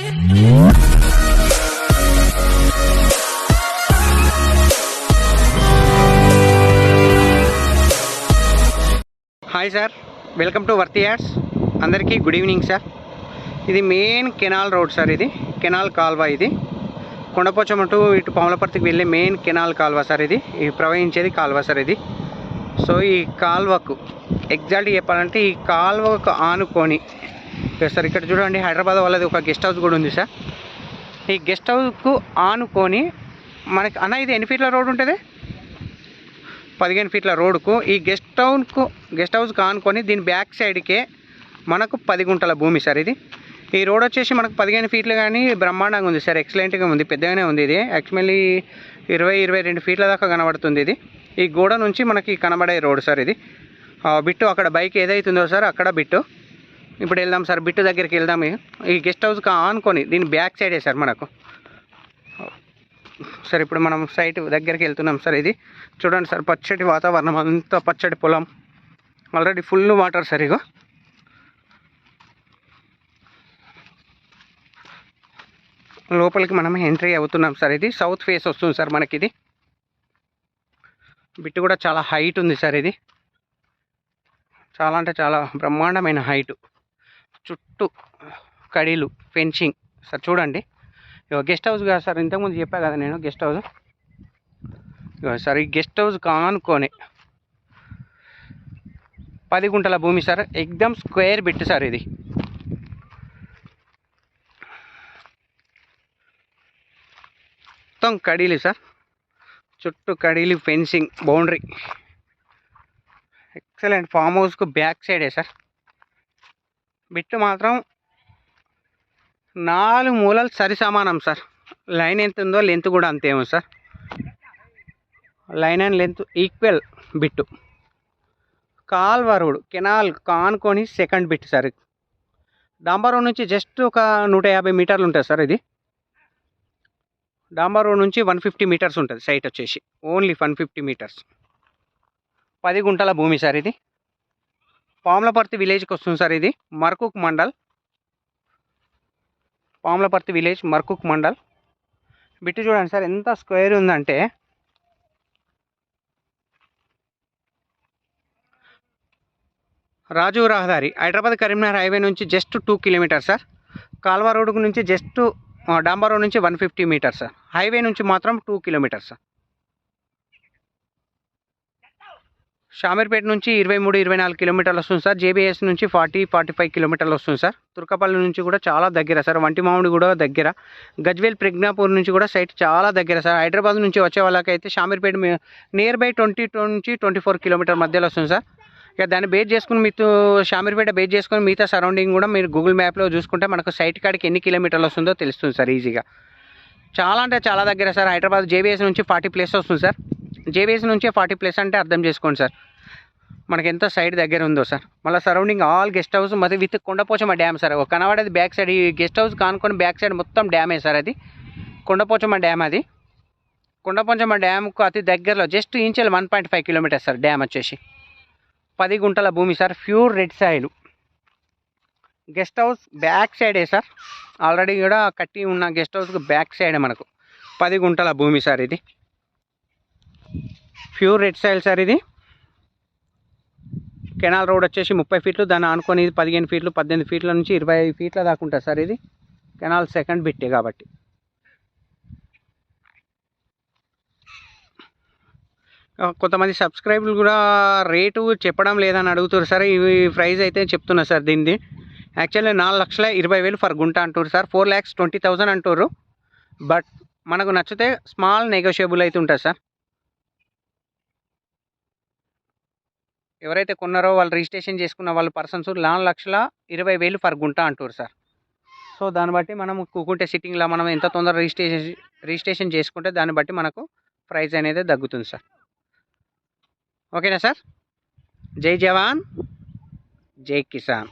Hi sir, welcome to worthy ads. అందరికీ good evening sir. ఇది main canal road sir. ఇది canal కాల్వ. ఇది కొండపోచమ్మ టు ఇటు పాములపర్తికి వెళ్ళే మెయిన్ కెనాల్ కాల్వ సార్. ఇది ప్రవహించేది కాల్వ సార్ ఇది. సో ఈ కాల్వకు ఎగ్జాక్ట్గా చెప్పాలంటే ఈ కాల్వకు ఆనుకొని సార్, ఇక్కడ చూడండి హైదరాబాద్ వాళ్ళది ఒక గెస్ట్ హౌస్ కూడా ఉంది సార్. ఈ గెస్ట్ హౌస్కు ఆనుకొని మనకి ఇది ఎన్ని ఫీట్ల రోడ్ ఉంటుంది? 15 ఫీట్ల రోడ్కు ఈ గెస్ట్ హౌస్కి ఆనుకొని దీని బ్యాక్ సైడ్కే మనకు 10 గుంటల భూమి సార్. ఇది ఈ రోడ్ వచ్చేసి మనకు 15 ఫీట్లు కానీ బ్రహ్మాండంగా ఉంది సార్. ఎక్సలెంట్గా ఉంది, పెద్దగానే ఉంది. ఇది యాక్చువల్లీ 20-22 ఫీట్ల దాకా కనబడుతుంది. ఇది ఈ గోడ నుంచి మనకి కనబడే రోడ్ సార్. ఇది బిట్టు అక్కడ బైక్ ఏదైతుందో సార్, అక్కడ బిట్టు. ఇప్పుడు వెళ్దాం సార్, బిట్టు దగ్గరికి వెళ్దాం. ఈ గెస్ట్ హౌస్కి ఆనుకొని దీని బ్యాక్ సైడే సార్ మనకు సార్. ఇప్పుడు మనం సైట్ దగ్గరికి వెళ్తున్నాం సార్. ఇది చూడండి సార్, పచ్చటి వాతావరణం, అంతా పచ్చటి పొలం, ఆల్రెడీ ఫుల్ వాటర్ సార్. ఇగో లోపలికి మనం ఎంట్రీ అవుతున్నాం సార్. ఇది సౌత్ ఫేస్ వస్తుంది సార్ మనకి. ఇది బిట్టు కూడా చాలా హైట్ ఉంది సార్. ఇది చాలా అంటే చాలా బ్రహ్మాండమైన హైటు, చుట్టూ కడీలు, ఫెన్సింగ్ సార్. చూడండి గెస్ట్ హౌస్ కాదు సార్, ఇంతకుముందు చెప్పా కదా నేను గెస్ట్ హౌస్ సార్. ఈ గెస్ట్ హౌస్ కానుకొని 10 గుంటల భూమి సార్. ఎక్దమ్ స్క్వేర్ బిట్ సార్. ఇది మొత్తం కడీలు సార్, చుట్టూ కడీలు, ఫెన్సింగ్, బౌండరీ. ఎక్సలెంట్. ఫామ్ హౌస్కు బ్యాక్ సైడే సార్. బిట్టు మాత్రం 4 మూలలు సరి సమానం సార్. లైన్ ఎంత ఉందో లెంత్ కూడా అంతేమో sir. Line and length equal bit. కాల్వ రోడ్ కెనాల్ కానుకొని సెకండ్ బిట్ సార్. డాంబర్ రోడ్ నుంచి జస్ట్ ఒక 150 మీటర్లు ఉంటుంది సార్. ఇది డాంబర్ రోడ్ నుంచి 150 మీటర్స్ ఉంటుంది సైట్ వచ్చేసి, ఓన్లీ 150 మీటర్స్. 10 గుంటల భూమి సార్. ఇది పాములపర్తి విలేజ్కి వస్తుంది సార్. ఇది మర్కుక్ మండల్, పాములపర్తి విలేజ్, మర్కుక్ మండల్. బిట్టు చూడండి సార్ ఎంత స్క్వేర్ ఉందంటే, రాజు రహదారి హైదరాబాద్ కరీంనగర్ హైవే నుంచి జస్ట్ 2 కిలోమీటర్స్ సార్. కాల్వ రోడ్డు నుంచి జస్ట్ డాంబర్ రోడ్ నుంచి 150 మీటర్స్ సార్. హైవే నుంచి మాత్రం 2 కిలోమీటర్స్ సార్. షామీర్పేట నుంచి 23-24 కిలోమీటర్లు వస్తుంది సార్. జేబీఎస్ నుంచి 40-45 కిలోమీటర్లు వస్తుంది సార్. తుర్కపల్లి నుంచి కూడా చాలా దగ్గర సార్. వంటి మామిడి కూడా దగ్గర. గజ్వేల్ ప్రజ్ఞాపూర్ నుంచి కూడా సైట్ చాలా దగ్గర సార్. హైదరాబాద్ నుంచి వచ్చే వాళ్ళకైతే షామీర్పేట నియర్ బై 20 నుంచి 24 కిలోమీటర్ మధ్యలో వస్తుంది సార్. ఇక దాన్ని బేస్ చేసుకుని మీతో షామీర్పేట బేస్ చేసుకుని మిగతా సరౌండింగ్ కూడా మీరు గూగుల్ మ్యాప్లో చూసుకుంటే మనకు సైట్ కాడికి ఎన్ని కిలోమీటర్లు వస్తుందో తెలుస్తుంది సార్ ఈజీగా. చాలా అంటే చాలా దగ్గర సార్. హైదరాబాద్ జేబీఎస్ నుంచి 40 ప్లేస్ వస్తుంది సార్. జేబీఎస్ నుంచి 40 ప్లేస్ అంటే అర్థం చేసుకోండి సార్ మనకి ఎంత సైడ్ దగ్గర ఉందో సార్. మళ్ళీ సరౌండింగ్ ఆల్ గెస్ట్ హౌస్ మరి విత్ కొండపోచమ్మ డ్యామ్ సార్. ఒక కనబడేది బ్యాక్ సైడ్, ఈ గెస్ట్ హౌస్ కానుకొని బ్యాక్ సైడ్ మొత్తం డ్యామే సార్. అది కొండపోచమ్మ డ్యామ్. అది కొండపోచమ్మ డ్యామ్కు అతి దగ్గరలో జస్ట్ ఇంచెల్ 1.5 కిలోమీటర్స్ సార్. డ్యామ్ వచ్చేసి 10 గుంటల భూమి sir. Pure red soil. Guest house back సైడే సార్. ఆల్రెడీ కూడా కట్టి ఉన్న గెస్ట్ హౌస్కి బ్యాక్ సైడే మనకు 10 గుంటల భూమి సార్. ఇది ప్యూర్ రెడ్ సాయిల్ సార్. ఇది కెనాల్ రోడ్ వచ్చేసి 30 ఫీట్లు, దాన్ని ఆనుకొని ఇది 15 ఫీట్లు, 18 ఫీట్ల నుంచి 25 ఫీట్ల దాకా ఉంటుంది సార్. ఇది కెనాల్ సెకండ్ బిట్టే కాబట్టి. కొంతమంది సబ్స్క్రైబర్లు కూడా రేటు చెప్పడం లేదని అడుగుతారు సార్. ఇవి ప్రైస్ అయితే చెప్తున్నా సార్. దీనిది యాక్చువల్లీ 4,20,000 ఫర్ గుంట అంటారు సార్. 4,20,000 అంటారు. బట్ మనకు నచ్చితే స్మాల్ నెగోషియబుల్ అయితే ఉంటుంది సార్. ఎవరైతే కొన్నారో వాళ్ళు రిజిస్ట్రేషన్ చేసుకున్న వాళ్ళ పర్సన్స్ 4,20,000 ఫర్ గుంట అంటారు సార్. సో దాన్ని బట్టి మనం కూకుంటే సిట్టింగ్లో మనం ఎంత తొందర రిజిస్ట్రేషన్ చేసుకుంటే దాన్ని బట్టి మనకు ప్రైస్ అనేది తగ్గుతుంది సార్. ఓకేనా సార్? జై జవాన్ జై కిసాన్.